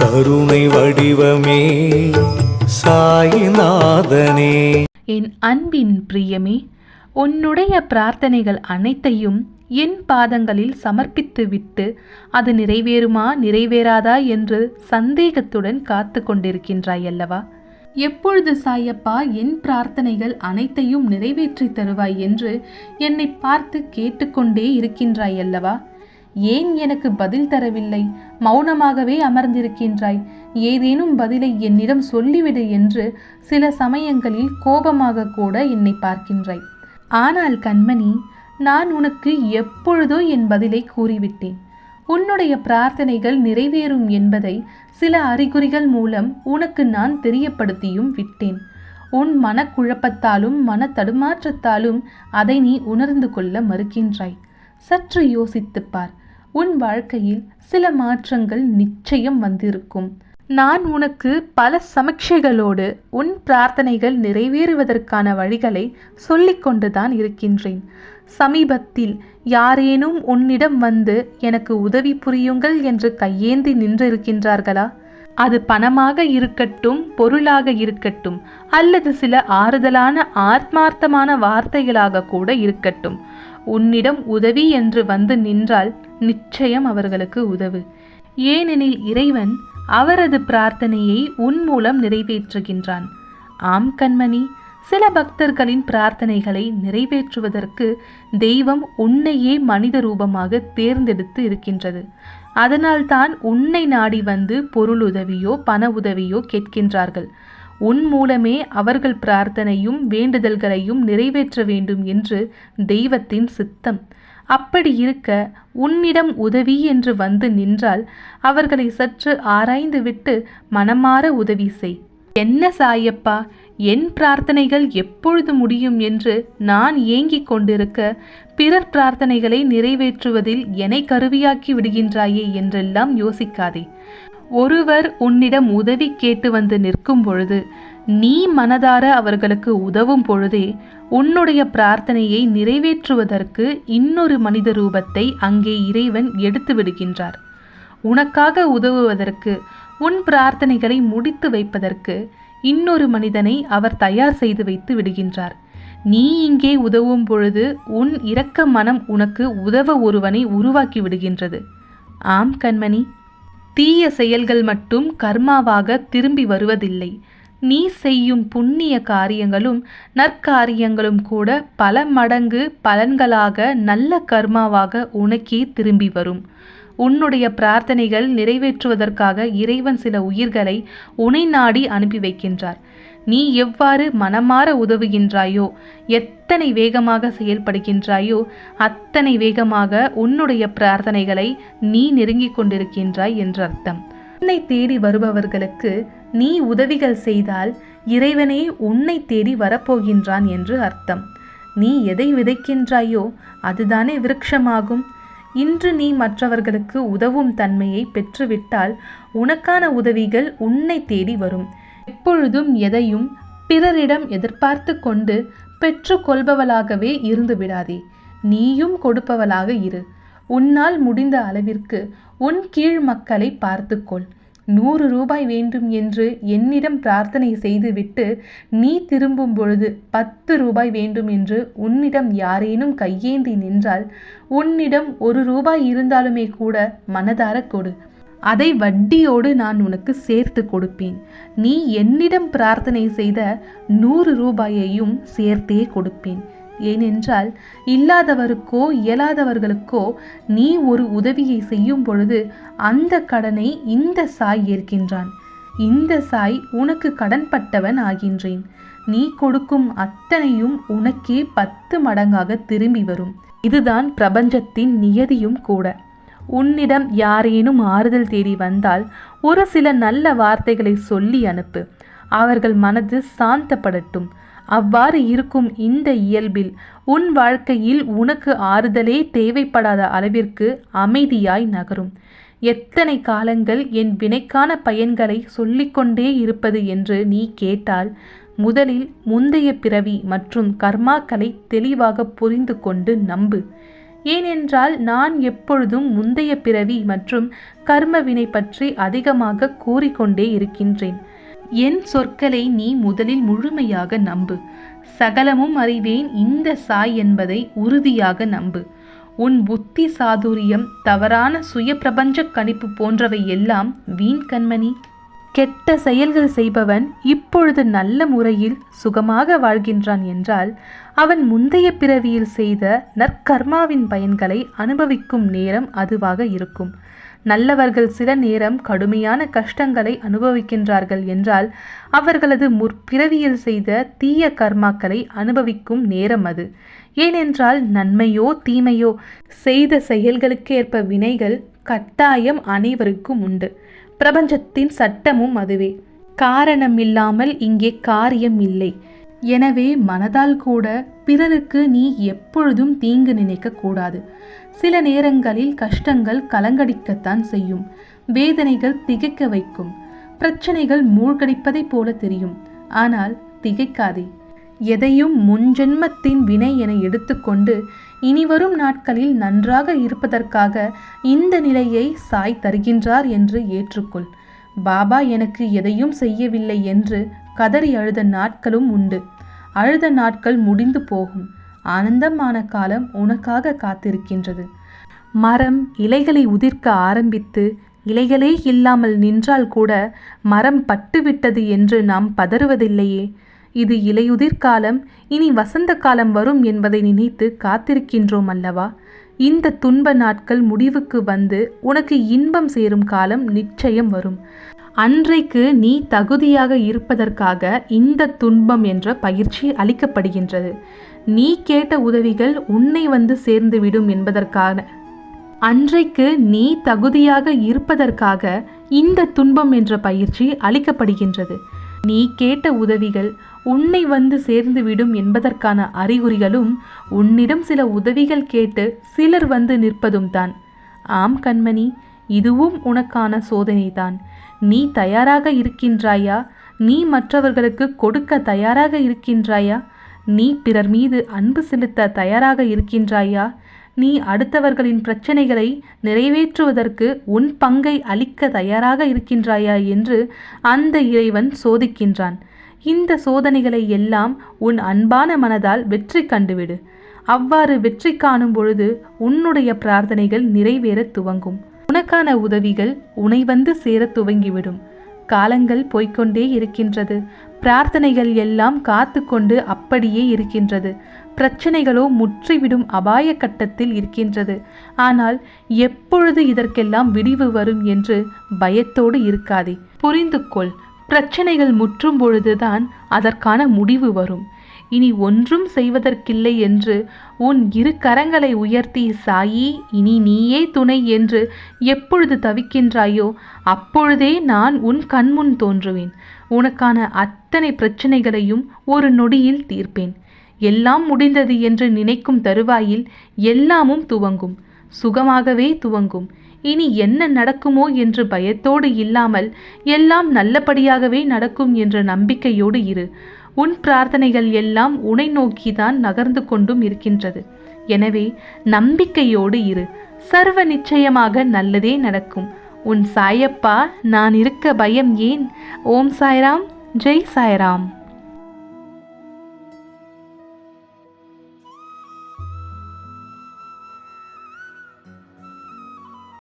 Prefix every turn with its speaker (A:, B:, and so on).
A: கருணை வடிவமே சாயிநாதனே.
B: என் அன்பின் பிரியமே, உன்னுடைய பிரார்த்தனைகள் அனைத்தையும் என் பாதங்களில் சமர்ப்பித்து விட்டு அது நிறைவேறுமா நிறைவேறாதா என்று சந்தேகத்துடன் காத்து கொண்டிருக்கின்றாய் அல்லவா? எப்பொழுது சாயப்பா என் பிரார்த்தனைகள் அனைத்தையும் நிறைவேற்றி தருவாய் என்று என்னை பார்த்து கேட்டுக்கொண்டே இருக்கின்றாய் அல்லவா? ஏன் எனக்கு பதில் தரவில்லை? மௌனமாகவே அமர்ந்திருக்கின்றாய். ஏதேனும் பதிலை என்னிடம் சொல்லிவிடு என்று சில சமயங்களில் கோபமாக கூட என்னை பார்க்கின்றாய். ஆனால் கண்மணி, நான் உனக்கு எப்பொழுதோ என் பதிலை கூறிவிட்டேன். உன்னுடைய பிரார்த்தனைகள் நிறைவேறும் என்பதை சில அறிகுறிகள் மூலம் உனக்கு நான் தெரியப்படுத்தியும் விட்டேன். உன் மனக்குழப்பத்தாலும் மன தடுமாற்றத்தாலும் அதை நீ உணர்ந்து கொள்ள மறுக்கின்றாய். சற்று யோசித்துப் பார். உன் வாழ்க்கையில் சில மாற்றங்கள் நிச்சயம் வந்திருக்கும். நான் உனக்கு பல சமீட்சைகளோடு உன் பிரார்த்தனைகள் நிறைவேறுவதற்கான வழிகளை சொல்லிக்கொண்டுதான் இருக்கின்றேன். சமீபத்தில் யாரேனும் உன்னிடம் வந்து எனக்கு உதவி புரியுங்கள் என்று கையேந்தி நின்றிருக்கின்றார்களா? அது பணமாக இருக்கட்டும், பொருளாக இருக்கட்டும், அல்லது சில ஆறுதலான ஆத்மார்த்தமான வார்த்தைகளாக கூட இருக்கட்டும். உன்னிடம் உதவி என்று வந்து நின்றால் நிச்சயம் அவர்களுக்கு உதவு. ஏனெனில் இறைவன் அவரது பிரார்த்தனையை உன் மூலம் நிறைவேற்றுகின்றான். ஆம் கண்மணி, சில பக்தர்களின் பிரார்த்தனைகளை நிறைவேற்றுவதற்கு தெய்வம் உன்னையே மனித ரூபமாக தேர்ந்தெடுத்து இருக்கின்றது. அதனால்தான் உன்னை நாடி வந்து பொருள் உதவியோ பண உதவியோ கேட்கின்றார்கள். உன் மூலமே அவர்கள் பிரார்த்தனையும் வேண்டுதல்களையும் நிறைவேற்ற வேண்டும் என்று தெய்வத்தின் சித்தம். அப்படி இருக்க உன்னிடம் உதவி என்று வந்து நின்றால் அவர்களை சற்று ஆராய்ந்துவிட்டு மனமாற உதவி செய். என்ன சாயப்பா, என் பிரார்த்தனைகள் எப்பொழுது முடியும் என்று நான் ஏங்கிக் கொண்டிருக்க பிறர் பிரார்த்தனைகளை நிறைவேற்றுவதில் என்னை கருவியாக்கி விடுகின்றாயே என்றெல்லாம் யோசிக்காதே. ஒருவர் உன்னிடம் உதவி கேட்டு வந்து நிற்கும் பொழுது நீ மனதார அவர்களுக்கு உதவும் பொழுதே உன்னுடைய பிரார்த்தனையை நிறைவேற்றுவதற்கு இன்னொரு மனித ரூபத்தை அங்கே இறைவன் எடுத்து விடுகின்றார். உனக்காக உதவுவதற்கு, உன் பிரார்த்தனைகளை முடித்து வைப்பதற்கு இன்னொரு மனிதனை அவர் தயார் செய்து வைத்து விடுகின்றார். நீ இங்கே உதவும் பொழுது உன் இரக்க மனம் உனக்கு உதவ ஒருவனை உருவாக்கி விடுகின்றது. ஆம் கண்மணி, தீய செயல்கள் மட்டும் கர்மாவாக திரும்பி வருவதில்லை. நீ செய்யும் புண்ணிய காரியங்களும் நற்காரியங்களும் கூட பல மடங்கு பலன்களாக நல்ல கர்மாவாக உனக்கே திரும்பி வரும். உன்னுடைய பிரார்த்தனைகள் நிறைவேற்றுவதற்காக இறைவன் சில உயிர்களை உனை நாடி அனுப்பி வைக்கின்றார். நீ எவ்வாறு மனமாற உதவுகின்றாயோ, எத்தனை வேகமாக செயல்படுகின்றாயோ அத்தனை வேகமாக உன்னுடைய பிரார்த்தனைகளை நீ நெருங்கிக் கொண்டிருக்கின்றாய் என்று அர்த்தம். உன்னை தேடி வருபவர்களுக்கு நீ உதவிகள் செய்தால் இறைவனே உன்னை தேடி வரப்போகின்றான் என்று அர்த்தம். நீ எதை விதைக்கின்றாயோ அதுதானே விருட்சமாகும். இன்று நீ மற்றவர்களுக்கு உதவும் தன்மையை பெற்றுவிட்டால் உனக்கான உதவிகள் உன்னை தேடி வரும். எப்பொழுதும் எதையும் பிறரிடம் எதிர்பார்த்து கொண்டு பெற்றுக்கொள்பவளாகவே இருந்து விடாதே. நீயும் கொடுப்பவளாக இரு. உன்னால் முடிந்த அளவிற்கு உன் கீழ் மக்களை பார்த்துக்கொள். 100 ரூபாய் வேண்டும் என்று என்னிடம் பிரார்த்தனை செய்துவிட்டு நீ திரும்பும் பொழுது 10 ரூபாய் வேண்டும் என்று உன்னிடம் யாரேனும் கையேந்தி நின்றால் உன்னிடம் 1 ரூபாய் இருந்தாலுமே கூட மனதார கொடு. அதை வட்டியோடு நான் உனக்கு சேர்த்து கொடுப்பேன். நீ என்னிடம் பிரார்த்தனை செய்த 100 ரூபாயையும் சேர்த்தே கொடுப்பேன். ஏனென்றால் இல்லாதவருக்கோ இயலாதவர்களுக்கோ நீ ஒரு உதவியை செய்யும் பொழுது அந்த கடனை இந்த சாய் ஏற்கின்றான். இந்த சாய் உனக்கு கடன்பட்டவன் ஆகின்றேன். நீ கொடுக்கும் அத்தனையும் உனக்கே 10 மடங்காக திரும்பி வரும். இதுதான் பிரபஞ்சத்தின் நியதியும் கூட. உன்னிடம் யாரேனும் ஆறுதல் தேடி வந்தால் ஒரு சில நல்ல வார்த்தைகளை சொல்லி அனுப்பு. அவர்கள் மனது சாந்தப்படட்டும். அவ்வாறு இருக்கும் இந்த இயல்பில் உன் வாழ்க்கையில் உனக்கு ஆறுதலே தேவைப்படாத அளவிற்கு அமைதியாய் நகரும். எத்தனை காலங்கள் என் வினைக்கான பயன்களை சொல்லிக்கொண்டே இருப்பது என்று நீ கேட்டால் முதலில் முந்தைய பிறவி மற்றும் கர்மாக்களை தெளிவாக புரிந்து கொண்டு நம்பு. ஏனென்றால் நான் எப்பொழுதும் முந்தைய பிறவி மற்றும் கர்ம வினை பற்றி அதிகமாக கூறிக்கொண்டே இருக்கின்றேன். என் சொற்களை நீ முதலில் முழுமையாக நம்பு. சகலமும் அறிவேன் இந்த சாய் என்பதை உறுதியாக நம்பு. உன் புத்தி சாதுரியம், தவறான சுய பிரபஞ்ச கணிப்பு போன்றவை எல்லாம் வீண் கண்மணி. கெட்ட செயல்கள் செய்பவன் இப்பொழுது நல்ல முறையில் சுகமாக வாழ்கின்றான் என்றால் அவன் முந்தைய பிறவியில் செய்த நற்கர்மாவின் பயன்களை அனுபவிக்கும் நேரம் அதுவாக இருக்கும். நல்லவர்கள் சில நேரம் கடுமையான கஷ்டங்களை அனுபவிக்கின்றார்கள் என்றால் அவர்களது முற்பிறவியில் செய்த தீய கர்மாக்களை அனுபவிக்கும் நேரம் அது. ஏனென்றால் நன்மையோ தீமையோ செய்த செயல்களுக்கேற்ப வினைகள் கட்டாயம் அனைவருக்கும் உண்டு. பிரபஞ்சத்தின் சட்டமும் அதுவே. காரணம் இல்லாமல் இங்கே காரியம் இல்லை. எனவே மனதால் கூட பிறருக்கு நீ எப்பொழுதும் தீங்கு நினைக்க கூடாது. சில நேரங்களில் கஷ்டங்கள் கலங்கடிக்கத்தான் செய்யும். வேதனைகள் திகைக்க வைக்கும். பிரச்சனைகள் மூழ்கடிப்பதை போல தெரியும். ஆனால் திகைக்காதே. எதையும் முன்ஜென்மத்தின் வினை என எடுத்துக்கொண்டு இனிவரும் நாட்களில் நன்றாக இருப்பதற்காக இந்த நிலையை சாய் தருகின்றார் என்று ஏற்றுக்கொள். பாபா எனக்கு எதையும் செய்யவில்லை என்று கதறி அழுத நாட்களும் உண்டு. அழுத நாட்கள் முடிந்து போகும். ஆனந்தமான காலம் உனக்காக காத்திருக்கின்றது. மரம் இலைகளை உதிர்க்க ஆரம்பித்து இலைகளே இல்லாமல் நின்றால் கூட மரம் பட்டுவிட்டது என்று நாம் பதறுவதில்லையே. இது இலையுதிர் காலம், இனி வசந்த காலம் வரும் என்பதை நினைத்து காத்திருக்கின்றோம் அல்லவா? இந்த துன்ப நாட்கள் முடிவுக்கு வந்து உனக்கு இன்பம் சேரும் காலம் நிச்சயம் வரும். அன்றைக்கு நீ தகுதியாக இருப்பதற்காக இந்த துன்பம் என்ற பயிற்சி அளிக்கப்படுகின்றது. நீ கேட்ட உதவிகள் உன்னை வந்து சேர்ந்துவிடும் என்பதற்கான அன்றைக்கு நீ தகுதியாக இருப்பதற்காக இந்த துன்பம் என்ற பயிற்சி அளிக்கப்படுகின்றது. நீ கேட்ட உதவிகள் உன்னை வந்து சேர்ந்துவிடும் என்பதற்கான அறிகுறிகளும் உன்னிடம் சில உதவிகள் கேட்டு சிலர் வந்து நிற்பதும் தான். ஆம் கண்மணி, இதுவும் உனக்கான சோதனைதான். நீ தயாராக இருக்கின்றாயா? நீ மற்றவர்களுக்கு கொடுக்க தயாராக இருக்கின்றாயா? நீ பிறர் மீது அன்பு செலுத்த தயாராக இருக்கின்றாயா? நீ அடுத்தவர்களின் பிரச்சனைகளை நிறைவேற்றுவதற்கு உன் பங்கை அளிக்க தயாராக இருக்கின்றாயா என்று அந்த இறைவன் சோதிக்கின்றான். இந்த சோதனைகளை எல்லாம் உன் அன்பான மனதால் வெற்றி கண்டுவிடு. அவ்வாறு வெற்றி காணும் பொழுது உன்னுடைய பிரார்த்தனைகள் நிறைவேற துவங்கும். உனக்கான உதவிகள் உன்னை வந்து சேர துவங்கிவிடும். காலங்கள் போய்கொண்டே இருக்கின்றது. பிரார்த்தனைகள் எல்லாம் காத்து கொண்டு அப்படியே இருக்கின்றது. பிரச்சனைகளோ முற்றிவிடும் அபாய கட்டத்தில் இருக்கின்றது. ஆனால் எப்பொழுது இதற்கெல்லாம் விடிவு வரும் என்று பயத்தோடு இருக்காதே. புரிந்து கொள், பிரச்சனைகள் முற்றும் பொழுதுதான் அதற்கான முடிவு வரும். இனி ஒன்றும் செய்வதற்கில்லை என்று உன் இரு கரங்களை உயர்த்தி சாயி இனி நீயே துணை என்று எப்பொழுது தவிக்கின்றாயோ அப்பொழுதே நான் உன் கண்முன் தோன்றுவேன். உனக்கான அத்தனை பிரச்சனைகளையும் ஒரு நொடியில் தீர்ப்பேன். எல்லாம் முடிந்தது என்று நினைக்கும் தருவாயில் எல்லாமும் துவங்கும். சுகமாகவே துவங்கும். இனி என்ன நடக்குமோ என்று பயத்தோடு இல்லாமல் எல்லாம் நல்லபடியாகவே நடக்கும் என்ற நம்பிக்கையோடு இரு. உன் பிரார்த்தனைகள் எல்லாம் உன்னை நோக்கிதான் நகர்ந்து கொண்டும் இருக்கின்றது. எனவே நம்பிக்கையோடு இரு. சர்வ நிச்சயமாக நல்லதே நடக்கும். உன் சாயப்பா நான் இருக்க பயம் ஏன்? ஓம் சாய்ராம், ஜெய் சாய்ராம்.